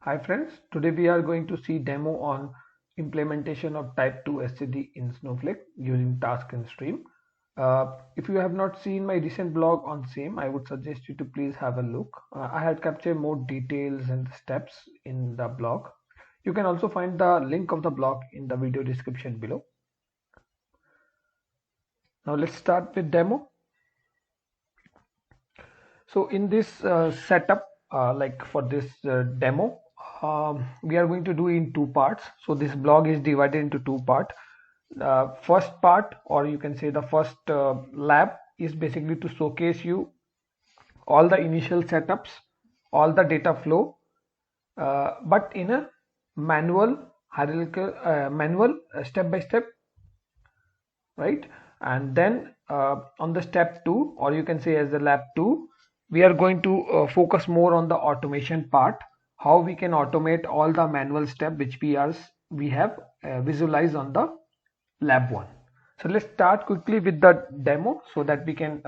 Hi friends, today we are going to see demo on implementation of type 2 SCD in Snowflake using task and stream. If you have not seen my recent blog on same, I would suggest you to please have a look. I had captured more details and steps in the blog. You can also find the link of the blog in the video description below. Now let's start with demo. So in this setup, like for this demo, we are going to do in two parts. So this blog is divided into two parts. First part, or you can say the first lab, is basically to showcase you all the initial setups, all the data flow, but in a manual, hierarchical, manual step by step, right? And then on the step 2, or you can say as the lab 2, we are going to focus more on the automation part, how we can automate all the manual step which we have visualized on the lab 1. So let's start quickly with the demo so that we can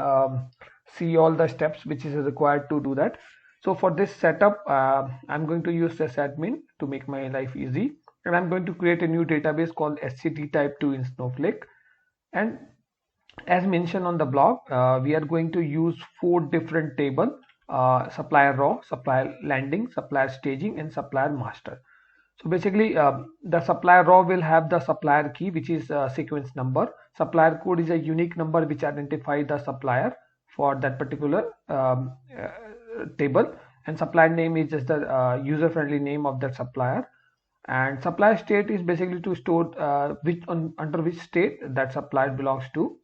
see all the steps which is required to do that. So for this setup, I'm going to use sysadmin to make my life easy, and I'm going to create a new database called SCD type 2 in Snowflake. And as mentioned on the blog, we are going to use 4 different tables: supplier raw, supplier landing, supplier staging, and supplier master. So basically, the supplier raw will have the supplier key, which is a sequence number. Supplier code is a unique number which identifies the supplier for that particular table, and supplier name is just the user-friendly name of that supplier. And supplier state is basically to store under which state that supplier belongs to.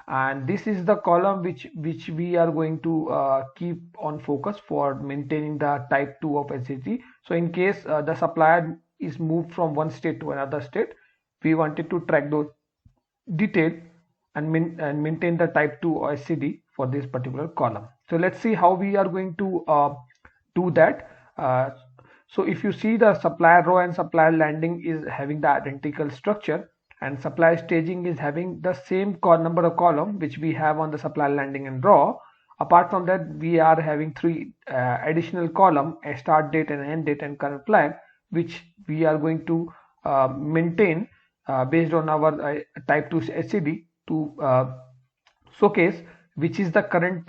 And this is the column which we are going to keep on focus for maintaining the type 2 of SCD. So in case the supplier is moved from one state to another state, we wanted to track those detail and maintain the type 2 or SCD for this particular column. So let's see how we are going to do that. So if you see, the supplier row and supplier landing is having the identical structure, and supplier staging is having the same number of column which we have on the supplier landing and raw. Apart from that, we are having 3 additional column: a start date and end date and current flag, which we are going to maintain based on our type 2 SCD to showcase which is the current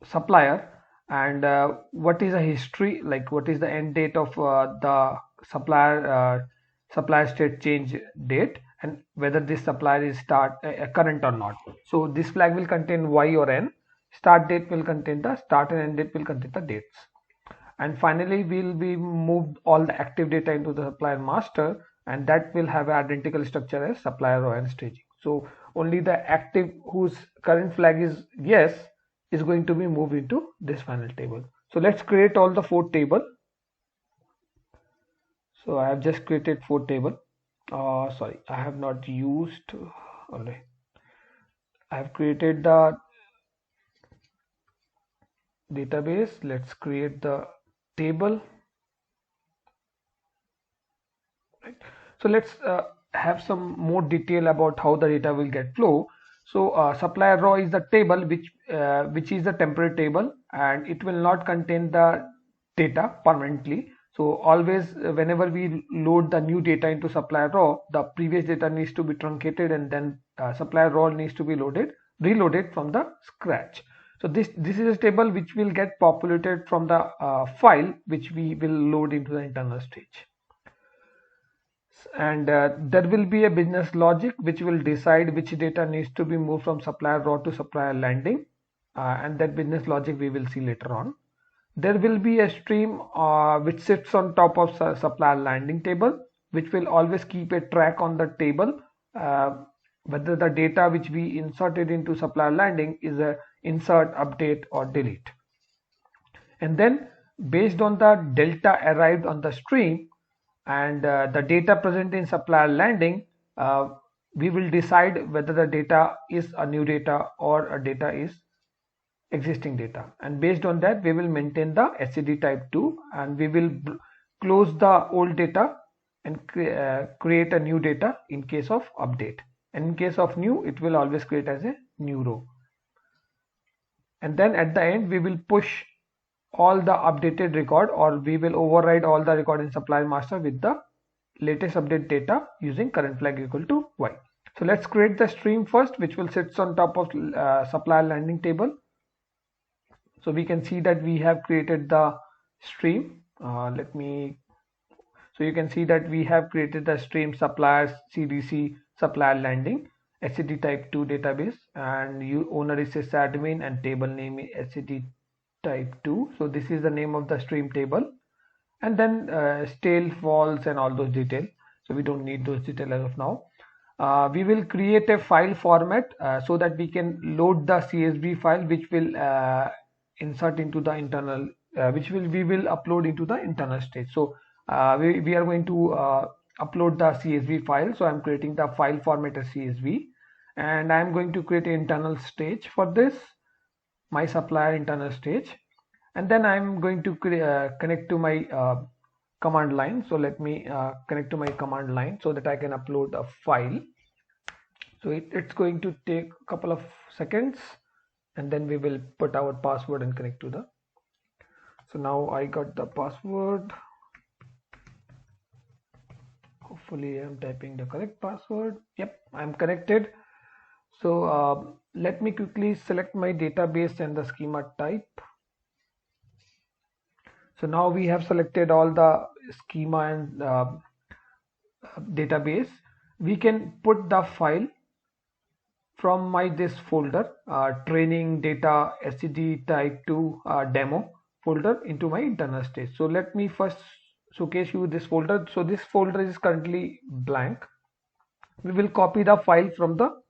supplier, and what is the history, like what is the end date of the supplier state change date, and whether this supplier is current or not. So this flag will contain Y or N. Start date will contain the start, and end date will contain the dates. And finally, we'll be moved all the active data into the supplier master, and that will have identical structure as supplier row and staging. So only the active whose current flag is yes is going to be moved into this final table. So let's create all the 4 table. So I have just created 4 table. Sorry, I have not used only. I have created the database. Let's create the table. Right. So let's have some more detail about how the data will get flow. So supplier raw is the table which is the temporary table, and it will not contain the data permanently. So always whenever we load the new data into supplier raw, the previous data needs to be truncated, and then supplier raw needs to be reloaded from the scratch. So this is a table which will get populated from the file which we will load into the internal stage. And there will be a business logic which will decide which data needs to be moved from supplier raw to supplier landing, and that business logic we will see later on. There will be a stream which sits on top of supplier landing table, which will always keep a track on the table whether the data which we inserted into supplier landing is a insert, update, or delete. And then based on the delta arrived on the stream and the data present in supplier landing, we will decide whether the data is a new data or a data is existing data, and based on that we will maintain the SCD type 2, and we will close the old data and create a new data in case of update, and in case of new it will always create as a new row. And then at the end we will push all the updated record, or we will override all the record in supplier master with the latest update data using current flag equal to y. So let's create the stream first, which will sit on top of supplier landing table. So we can see that we have created the stream. So you can see that we have created the stream suppliers CDC supplier landing SCD type 2 database, and owner is sysadmin and table name is SCD type 2. So this is the name of the stream table, and then stale, false, and all those details. So we don't need those details as of now. We will create a file format so that we can load the CSV file, which will insert into the internal, we will upload into the internal stage. So we are going to upload the CSV file. So I'm creating the file format as CSV, and I'm going to create an internal stage for this, my supplier internal stage, and then I'm going to connect to my command line. So let me connect to my command line so that I can upload a file. So it's going to take a couple of seconds, and then we will put our password and connect to the. So now I got the password. Hopefully I'm typing the correct password. Yep, I'm connected. So let me quickly select my database and the schema type. So now we have selected all the schema and database. We can put the file from my this folder, training data SCD type 2 demo folder, into my internal stage. So let me first showcase you this folder. So this folder is currently blank. We will copy the file from the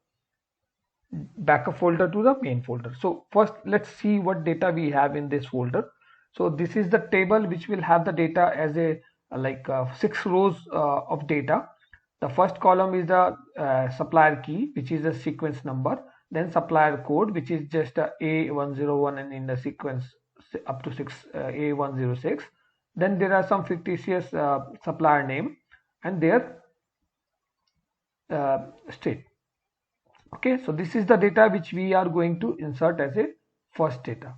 backup folder to the main folder. So first let's see what data we have in this folder. So this is the table which will have the data as a 6 rows of data. The first column is the supplier key, which is a sequence number, then supplier code, which is just A101 and in the sequence up to 6 A106. Then there are some fictitious supplier name and their state. Okay, so this is the data which we are going to insert as a first data,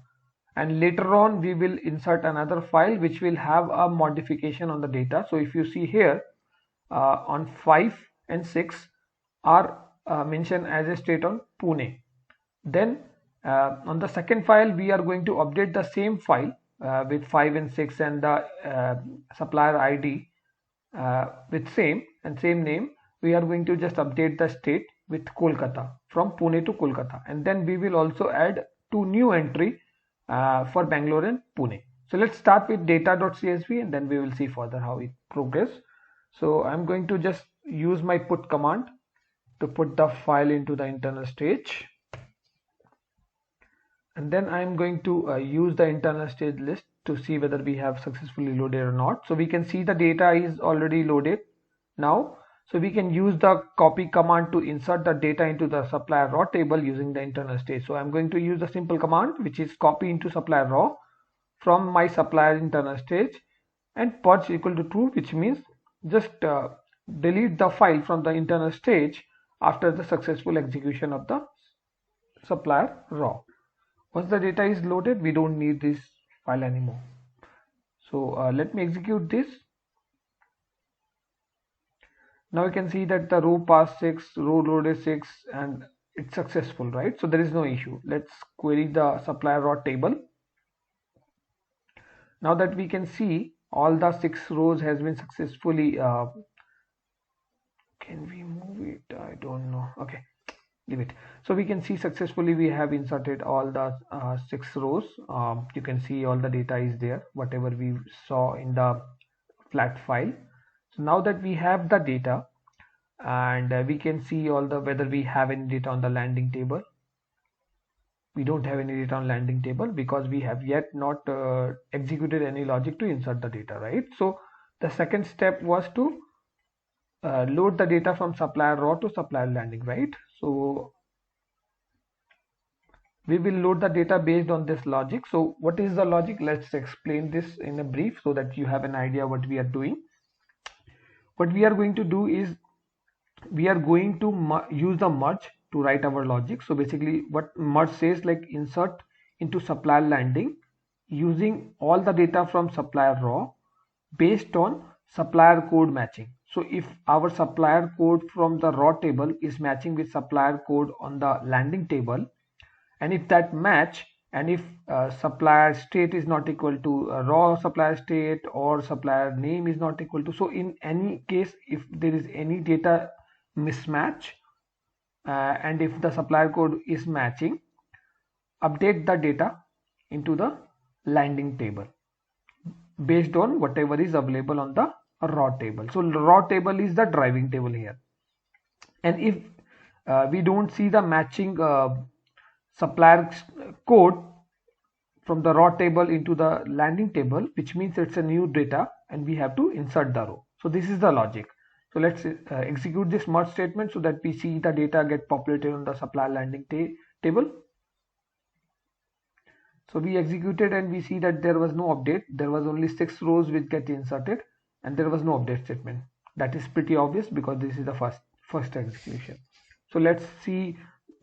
and later on we will insert another file which will have a modification on the data. So if you see here, on 5 and 6 are mentioned as a state on Pune. Then on the second file we are going to update the same file with 5 and 6 and the supplier ID with same name. We are going to just update the state with Kolkata, from Pune to Kolkata, and then we will also add 2 new entry for Bangalore and Pune. So let's start with data.csv, and then we will see further how it progress. So I'm going to just use my put command to put the file into the internal stage, and then I'm going to use the internal stage list to see whether we have successfully loaded or not. So we can see the data is already loaded now. So we can use the copy command to insert the data into the supplier raw table using the internal stage. So I'm going to use the simple command, which is copy into supplier raw from my supplier internal stage, and purge equal to true, which means just delete the file from the internal stage after the successful execution of the supplier raw. Once the data is loaded, we don't need this file anymore. So let me execute this. Now you can see that the row passed 6, row loaded 6, and it's successful, right? So there is no issue. Let's query the supplier raw table. Now that we can see all the 6 rows has been successfully can we move it? I don't know. Okay, leave it. So we can see successfully we have inserted all the 6 rows. You can see all the data is there, whatever we saw in the flat file. So now that we have the data, and we can see all the whether we have any data on the landing table. We don't have any data on landing table because we have yet not executed any logic to insert the data, right? So the second step was to load the data from supplier raw to supplier landing, right? So we will load the data based on this logic. So what is the logic? Let's explain this in a brief so that you have an idea what we are doing. What we are going to do is we are going to use the merge to write our logic. So basically what merge says, like insert into supplier landing using all the data from supplier raw based on supplier code matching. So if our supplier code from the raw table is matching with supplier code on the landing table, and if that match, and if supplier state is not equal to raw supplier state, or supplier name is not equal to, so in any case if there is any data mismatch, and if the supplier code is matching, update the data into the landing table based on whatever is available on the raw table. So raw table is the driving table here. And if we don't see the matching supplier code from the raw table into the landing table, which means it's a new data and we have to insert the row. So this is the logic. So let's execute this merge statement so that we see the data get populated on the supplier landing table. So we executed and we see that there was no update. There was only 6 rows which get inserted and there was no update statement. That is pretty obvious because this is the first execution. So let's see,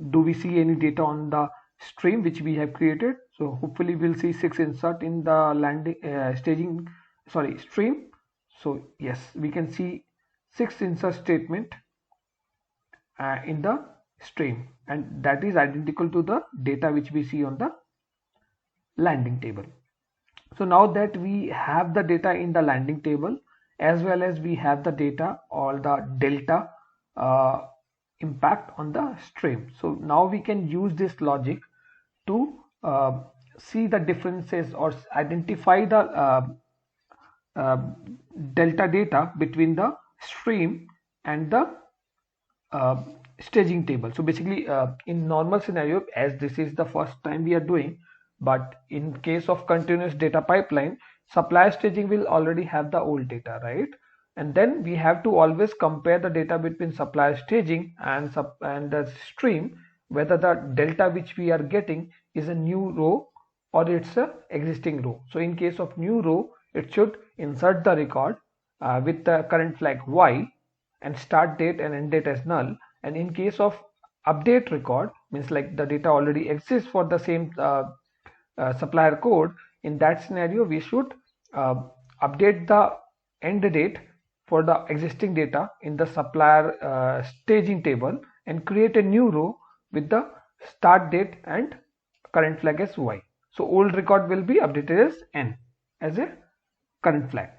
do we see any data on the stream which we have created? So hopefully we'll see 6 insert in the landing stream. So yes, we can see 6 insert statement in the stream, and that is identical to the data which we see on the landing table. So now that we have the data in the landing table, as well as we have the data or the delta impact on the stream, so now we can use this logic to see the differences or identify the delta data between the stream and the staging table. So basically in normal scenario, as this is the first time we are doing, but in case of continuous data pipeline, supplier staging will already have the old data, right? And then we have to always compare the data between supplier staging and the stream, whether the delta which we are getting is a new row or it's a existing row. So in case of new row, it should insert the record with the current flag Y and start date and end date as null. And in case of update record, means like the data already exists for the same supplier code, in that scenario we should update the end date for the existing data in the supplier staging table and create a new row with the start date and current flag as Y. So old record will be updated as N as a current flag.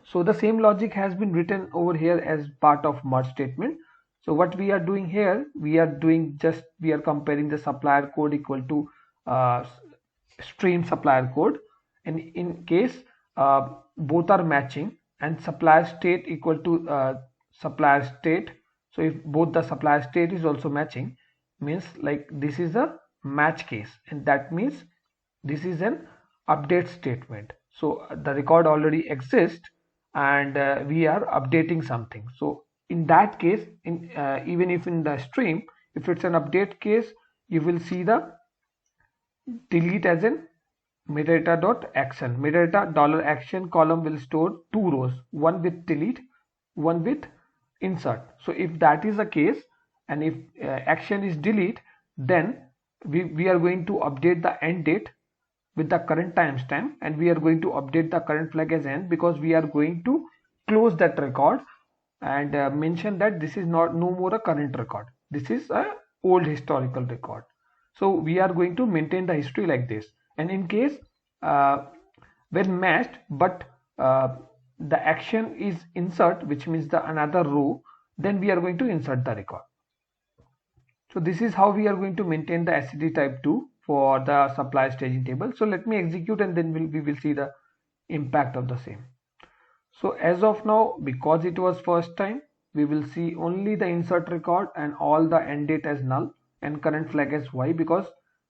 So the same logic has been written over here as part of merge statement. So what we are doing here, we are comparing the supplier code equal to stream supplier code, and in case both are matching and supplier state equal to supplier state, so if both the supplier state is also matching, means like this is a match case, and that means this is an update statement. So the record already exists and we are updating something. So in that case, even if in the stream, if it's an update case, you will see the delete as in metadata.action. Metadata $action column will store 2 rows, one with delete, one with insert. So if that is the case, and if action is delete, then we are going to update the end date with the current timestamp, and we are going to update the current flag as N, because we are going to close that record and mention that this is no more a current record, this is a old historical record. So we are going to maintain the history like this. And in case when matched but the action is insert, which means the another row, then we are going to insert the record. So this is how we are going to maintain the SCD type 2 for the supply staging table. So let me execute and then we will see the impact of the same. So as of now, because it was first time, we will see only the insert record and all the end date as null and current flag as Y, because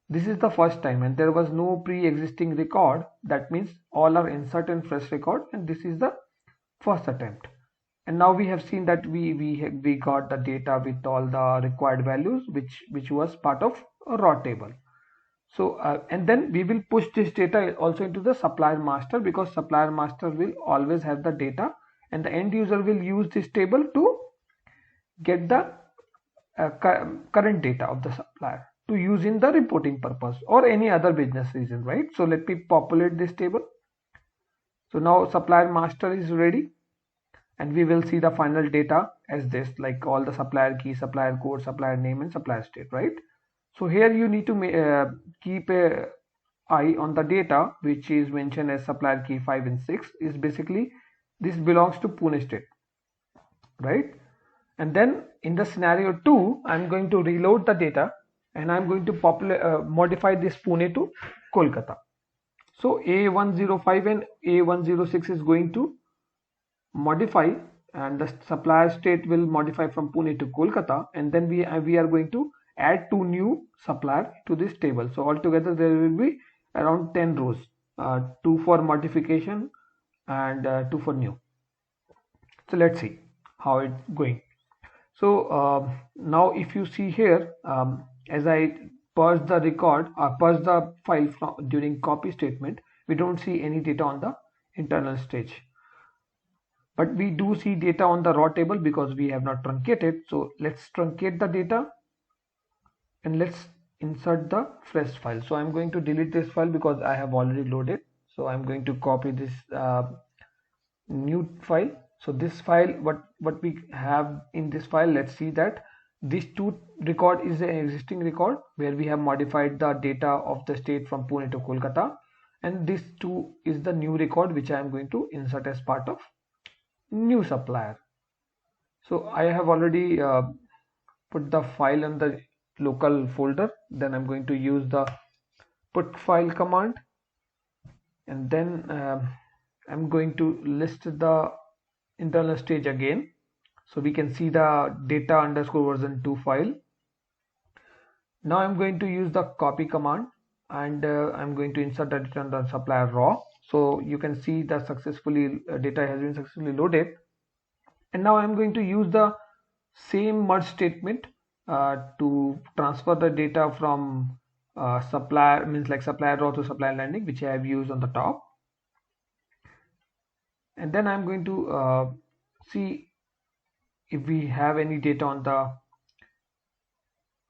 this is the first time and there was no pre-existing record. That means all are insert and fresh record, and this is the first attempt. And now we have seen that we got the data with all the required values which was part of a raw table. So and then we will push this data also into the supplier master, because supplier master will always have the data and the end user will use this table to get the current data of the supplier. to use in the reporting purpose or any other business reason, right? So let me populate this table. So now supplier master is ready, and we will see the final data as this, like all the supplier key, supplier code, supplier name, and supplier state, right? So here you need to keep a eye on the data which is mentioned as supplier key 5 and 6 is basically this belongs to Pune state, right? And then in the scenario 2, I'm going to reload the data and I'm going to modify this Pune to Kolkata. So A105 and A106 is going to modify, and the supplier state will modify from Pune to Kolkata, and then we are going to add 2 new supplier to this table. So altogether there will be around 10 rows, 2 for modification and 2 for new. So let's see how it's going. So now if you see here, as I purge the record or purge the file during copy statement, we don't see any data on the internal stage. But we do see data on the raw table because we have not truncated. So let's truncate the data and let's insert the fresh file. So I'm going to delete this file because I have already loaded. So I'm going to copy this new file. So this file, what we have in this file, let's see that this 2 record is an existing record where we have modified the data of the state from Pune to Kolkata, and this 2 is the new record which I am going to insert as part of new supplier. So I have already put the file in the local folder. Then I'm going to use the put file command, and then I'm going to list the internal stage again, so we can see the data underscore version 2 file. Now I'm going to use the copy command, and I'm going to insert the data on the supplier raw. So you can see that successfully data has been successfully loaded. And now I'm going to use the same merge statement to transfer the data from supplier, means like supplier raw to supplier landing, which I have used on the top. And then I'm going to see if we have any data on the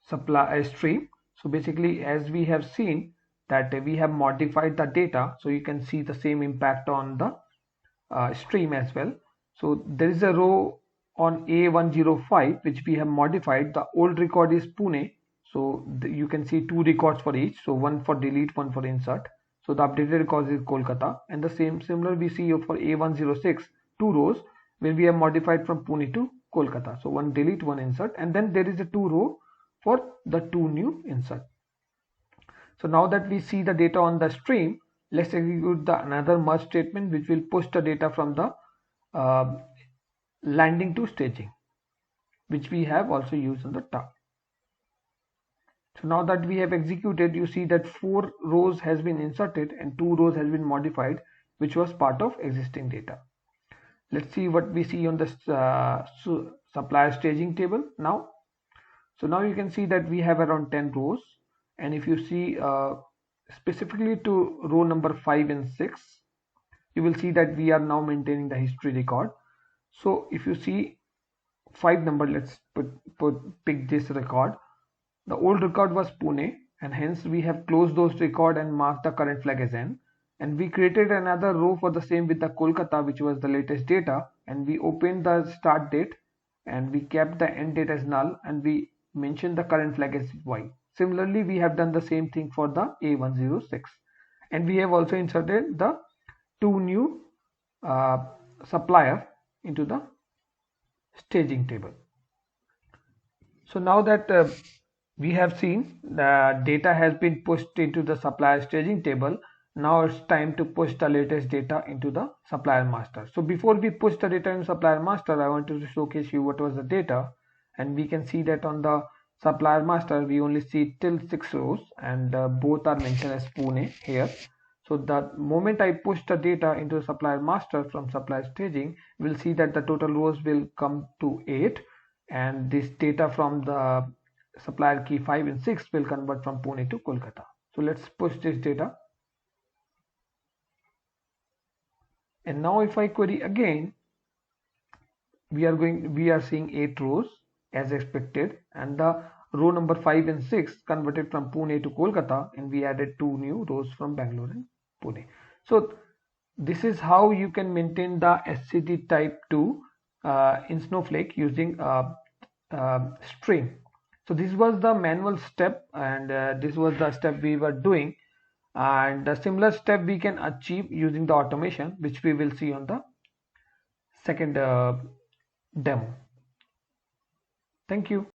supply stream. So basically, as we have seen that we have modified the data, so you can see the same impact on the stream as well. So there is a row on A105 which we have modified. The old record is Pune, so you can see 2 records for each, so one for delete, one for insert. So the updated record is Kolkata, and the similar we see for A106, 2 rows where we have modified from Pune to Kolkata. So one delete, one insert, and then there is a 2 row for the 2 new insert. So now that we see the data on the stream, let's execute the another merge statement which will push the data from the landing to staging, which we have also used on the top. So now that we have executed, you see that 4 rows has been inserted and 2 rows has been modified, which was part of existing data. Let's see what we see on the supplier staging table now. So now you can see that we have around 10 rows, and if you see specifically to row number 5 and 6, you will see that we are now maintaining the history record. So if you see 5 number, let's pick this record. The old record was Pune, and hence we have closed those record and marked the current flag as N. And we created another row for the same with the Kolkata, which was the latest data, and we opened the start date and we kept the end date as null, and we mentioned the current flag as Y. Similarly, we have done the same thing for the A106, and we have also inserted the 2 new supplier into the staging table. So now that we have seen the data has been pushed into the supplier staging table, now it's time to push the latest data into the supplier master. So before we push the data in supplier master, I want to showcase you what was the data, and we can see that on the supplier master we only see till 6 rows, and both are mentioned as Pune here. So the moment I push the data into the supplier master from supplier staging, we'll see that the total rows will come to 8, and this data from the supplier key 5 and 6 will convert from Pune to Kolkata. So let's push this data. And now if I query again, we are seeing 8 rows as expected, and the row number 5 and 6 converted from Pune to Kolkata, and we added 2 new rows from Bangalore and Pune. So this is how you can maintain the SCD type 2 in Snowflake using string. So this was the manual step, and this was the step we were doing, and a similar step we can achieve using the automation, which we will see on the second demo. Thank you.